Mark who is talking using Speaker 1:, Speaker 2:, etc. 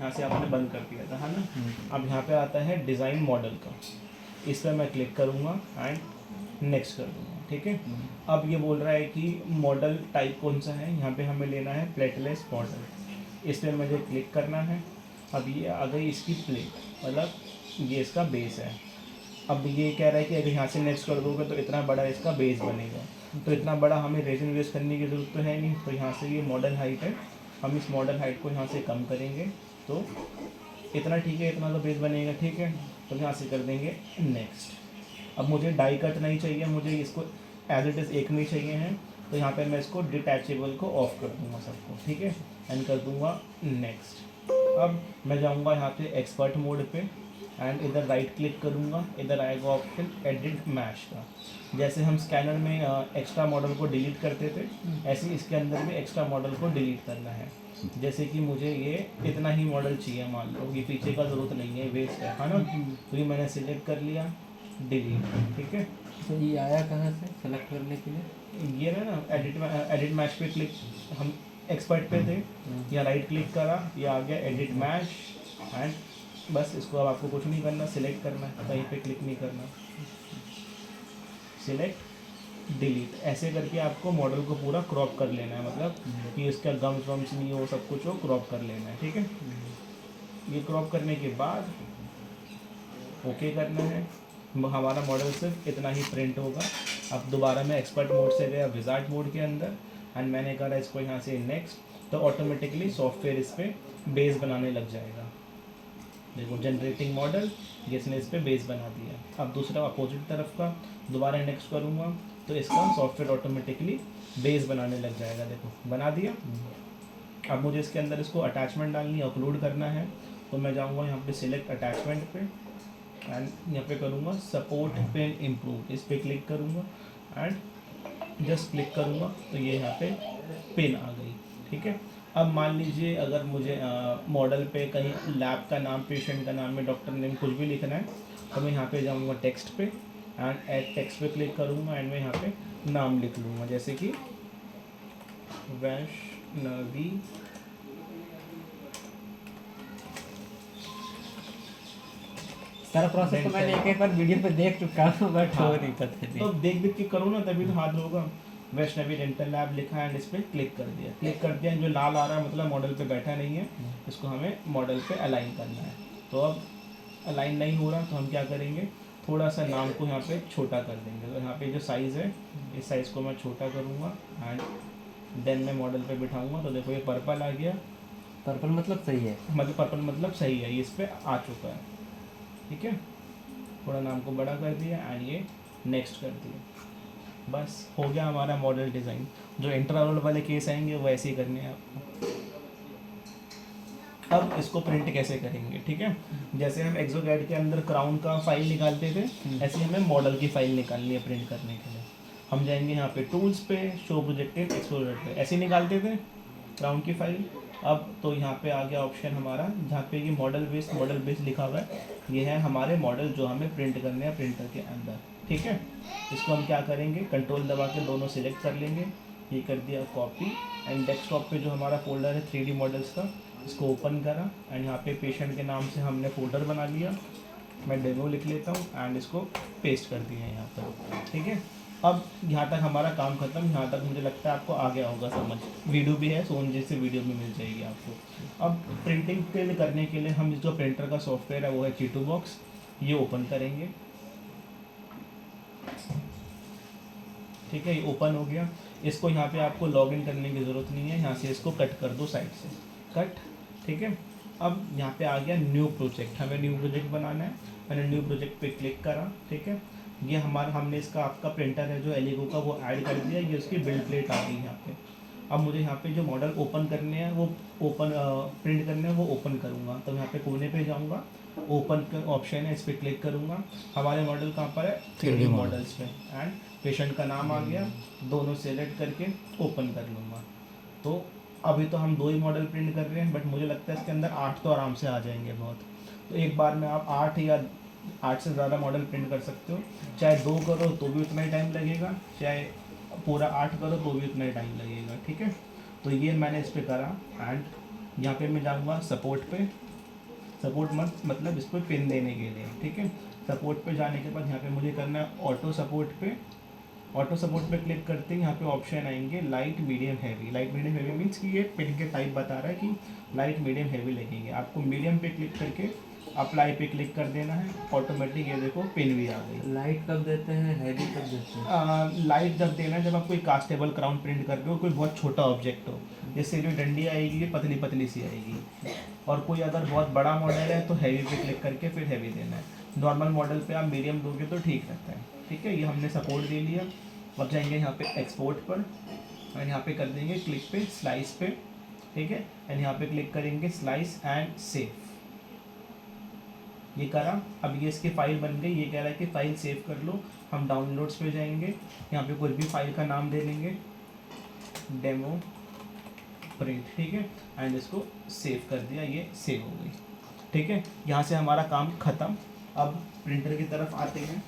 Speaker 1: यहाँ से आपने बंद कर दिया था, है ना। अब यहाँ पे आता है डिज़ाइन मॉडल का, इस पर मैं क्लिक करूँगा एंड नेक्स्ट कर दूँगा, ठीक है। अब ये बोल रहा है कि मॉडल टाइप कौन सा है, यहाँ पे हमें लेना है प्लेटलेस मॉडल, इस पर मुझे क्लिक करना है। अब ये आ गई इसकी प्लेट, मतलब ये इसका बेस है। अब ये कह रहा है कि अगर यहाँ से नेक्स्ट कर दोगे तो इतना बड़ा इसका बेस बनेगा, तो इतना बड़ा हमें रेजन यूज़ करने की ज़रूरत तो है नहीं। तो यहाँ से ये मॉडल हाइट है, हम इस मॉडल हाइट को यहाँ से कम करेंगे तो इतना ठीक है, इतना तो बेस बनेगा, ठीक है। तो यहाँ से कर देंगे नेक्स्ट। अब मुझे डाई कट नहीं चाहिए, मुझे इसको एज इट इज़ एक में चाहिए है, तो यहाँ पर मैं इसको डिटैचेबल को ऑफ कर दूँगा सबको, ठीक है, एंड कर दूँगा नेक्स्ट। अब मैं जाऊँगा यहाँ पे एक्सपर्ट मोड पे एंड इधर राइट क्लिक करूँगा, इधर आएगा ऑप्शन एडिट मैश का। जैसे हम स्कैनर में एक्स्ट्रा मॉडल को डिलीट करते थे, ऐसे ही इसके अंदर भी एक्स्ट्रा मॉडल को डिलीट करना है। जैसे कि मुझे ये इतना ही मॉडल चाहिए, मान लो ये पीछे का ज़रूरत नहीं है, वेस्ट है ना। तो ये मैंने सिलेक्ट कर लिया, डिलीट, ठीक है।
Speaker 2: तो ये आया कहाँ से सेलेक्ट करने के लिए?
Speaker 1: ये ना एडिट मैश पे क्लिक, हम एक्सपर्ट पे थे, या राइट क्लिक करा, ये आ गया एडिट मैश एंड बस इसको अब आपको कुछ नहीं करना, सिलेक्ट करना है, कहीं पे क्लिक नहीं करना, सिलेक्ट डिलीट, ऐसे करके आपको मॉडल को पूरा क्रॉप कर लेना है, मतलब कि इसका गम्स वम्स नहीं हो, सब कुछ हो क्रॉप कर लेना है, ठीक है। ये क्रॉप करने के बाद ओके करना है, हमारा मॉडल सिर्फ इतना ही प्रिंट होगा। अब दोबारा मैं एक्सपर्ट मोड से गया विजार्ड मोड के अंदर एंड मैंने करा इसको यहाँ से नेक्स्ट, तो ऑटोमेटिकली सॉफ्टवेयर इस पर बेस बनाने लग जाएगा। देखो जनरेटिंग मॉडल, जिसने इस पर बेस बना दिया। अब दूसरा अपोजिट तरफ का दोबारा नेक्स्ट करूँगा तो इसका सॉफ्टवेयर ऑटोमेटिकली बेस बनाने लग जाएगा। देखो बना दिया। अब मुझे इसके अंदर इसको अटैचमेंट डालनी है, अपलोड करना है, तो मैं जाऊँगा यहाँ पे सिलेक्ट अटैचमेंट पे एंड यहाँ पे करूँगा सपोर्ट पेन इम्प्रूव, इस पर क्लिक करूँगा एंड जस्ट क्लिक करूँगा तो ये यहाँ पे पेन आ गई, ठीक है। अब मान लीजिए अगर मुझे मॉडल पे कहीं लैब का नाम, पेशेंट का नाम में डॉक्टर नेम कुछ भी लिखना है, तो मैं यहाँ पे जाऊँगा टेक्स्ट पे एंड ऐड टेक्स्ट पे क्लिक करूँगा एंड मैं यहाँ पे नाम लिख लूँगा, जैसे कि वैष्णवी
Speaker 2: सारा प्रोसेस तो मैंने एक बार वीडियो पे देख चुका हूँ, बट हो नहीं पता।
Speaker 1: तो देख के करो ना, तभी तो हाथ होगा। वैष्णवी डेंटल लैब लिखा है एंड इस पर क्लिक कर दिया, जो लाल आ रहा है मतलब मॉडल पे बैठा नहीं है, इसको हमें मॉडल पे अलाइन करना है। तो अब अलाइन नहीं हो रहा तो हम क्या करेंगे, थोड़ा सा नाम को यहाँ पे छोटा कर देंगे। तो यहाँ पे जो साइज़ है, इस साइज़ को मैं छोटा करूँगा एंड देन मैं मॉडल पे बिठाऊँगा। तो देखो ये पर्पल आ गया।
Speaker 2: पर्पल मतलब सही है,
Speaker 1: मतलब पर्पल मतलब सही है, ये इस पर आ चुका है, ठीक है। थोड़ा नाम को बड़ा कर दिया एंड ये नेक्स्ट कर दिया, बस हो गया हमारा मॉडल डिज़ाइन। जो इंटरवल वाले केस आएंगे वो ऐसे ही करने हैं आपको। अब इसको प्रिंट कैसे करेंगे, ठीक है। जैसे हम एक्सोकैड के अंदर क्राउन का फाइल निकालते थे, ऐसे ही हमें मॉडल की फाइल निकालनी है प्रिंट करने के लिए। हम जाएंगे यहाँ पे टूल्स पे, शो प्रोजेक्टेड एक्सप्लोरर पे, ऐसे निकालते थे क्राउन की फाइल। अब तो यहाँ पे आ गया ऑप्शन हमारा, जहाँ पे ये मॉडल बेस लिखा हुआ है, ये है हमारे मॉडल जो हमें प्रिंट करने हैं प्रिंटर के अंदर, ठीक है। इसको हम क्या करेंगे, कंट्रोल दबा के दोनों सिलेक्ट कर लेंगे, ये कर दिया कॉपी एंड डेस्कटॉप पे जो हमारा फोल्डर है 3D मॉडल्स का, इसको ओपन करा एंड यहाँ पे पेशेंट के नाम से हमने फोल्डर बना लिया। मैं डेमो लिख लेता हूँ एंड इसको पेस्ट कर दिया यहाँ पर, ठीक है। अब यहाँ तक हमारा काम खत्म, यहाँ तक मुझे लगता है आपको आ गया होगा समझ। वीडियो भी है, सोन जैसे वीडियो भी मिल जाएगी आपको। अब प्रिंटिंग पे करने के लिए हम जो प्रिंटर का सॉफ्टवेयर है वो है G2 बॉक्स, ये ओपन करेंगे, ठीक है। ये ओपन हो गया। इसको यहाँ पे आपको लॉगिन करने की ज़रूरत नहीं है, यहाँ से इसको कट कर दो साइड से, कट, ठीक है। अब यहाँ पे आ गया न्यू प्रोजेक्ट, हमें न्यू प्रोजेक्ट बनाना है। मैंने न्यू प्रोजेक्ट पे क्लिक करा, ठीक है। ये हमने इसका आपका प्रिंटर है जो एलिगो का, वो ऐड कर दिया, ये उसकी बिल्ड प्लेट आ गई यहाँ पे। अब मुझे यहाँ पे जो मॉडल ओपन करने हैं वो प्रिंट करने हैं वो ओपन करूँगा। तो यहाँ पे कोने पे जाऊँगा, ओपन का ऑप्शन है, इस पर क्लिक करूँगा। हमारे मॉडल कहाँ पर है, 3D मॉडल्स पे एंड पेशेंट का नाम आ गया, दोनों सेलेक्ट करके ओपन कर लूँगा। तो अभी तो हम 2 ही मॉडल प्रिंट कर रहे हैं, बट मुझे लगता है इसके अंदर 8 तो आराम से आ जाएंगे बहुत। तो एक बार में आप 8 या 8 से ज़्यादा मॉडल प्रिंट कर सकते हो। चाहे 2 करो तो भी उतना ही टाइम लगेगा, चाहे पूरा 8 करो तो भी उतना ही टाइम लगेगा, ठीक है। तो ये मैंने इस पर करा एंड यहाँ पे मैं जाऊँगा सपोर्ट पे सपोर्ट मतलब इस पर पिन देने के लिए, ठीक है। सपोर्ट पे जाने के बाद यहाँ पे मुझे करना है ऑटो सपोर्ट पे। ऑटो सपोर्ट पे क्लिक करते ही यहाँ पे ऑप्शन आएंगे light medium heavy. Light medium heavy means कि ये पिन के टाइप बता रहा है कि लाइट मीडियम हैवी लगेंगे। आपको मीडियम पे क्लिक करके अप्लाई पे क्लिक कर देना है, ऑटोमेटिक ये देखो पिन भी आ गई।
Speaker 2: लाइट कब देते हैं, हैवी कब देते हैं?
Speaker 1: लाइट जब देना है जब आप कोई कास्टेबल क्राउन प्रिंट कर रहे हो, कोई बहुत छोटा ऑब्जेक्ट हो, जैसे जो डंडी आएगी ये पतली पतली सी आएगी। और कोई अगर बहुत बड़ा मॉडल है तो हैवी पे क्लिक करके फिर हैवी देना है। नॉर्मल मॉडल पे आप मीडियम दोगे तो ठीक रहता है, ठीक है। ये हमने सपोर्ट दे लिया। अब जाएंगे यहाँ पे एक्सपोर्ट पर और यहाँ पे कर देंगे क्लिक पे स्लाइस पे, ठीक है। एंड यहाँ पे क्लिक करेंगे स्लाइस एंड सेव। ये करा। अब ये इसकी फाइल बन गई। ये कह रहा है कि फाइल सेव कर लो। हम डाउनलोड्स पे जाएंगे, यहाँ पे कोई भी फाइल का नाम दे देंगे, डेमो प्रिंट, ठीक है। एंड इसको सेव कर दिया, ये सेव हो गई, ठीक है। यहाँ से हमारा काम ख़त्म। अब प्रिंटर की तरफ आते हैं।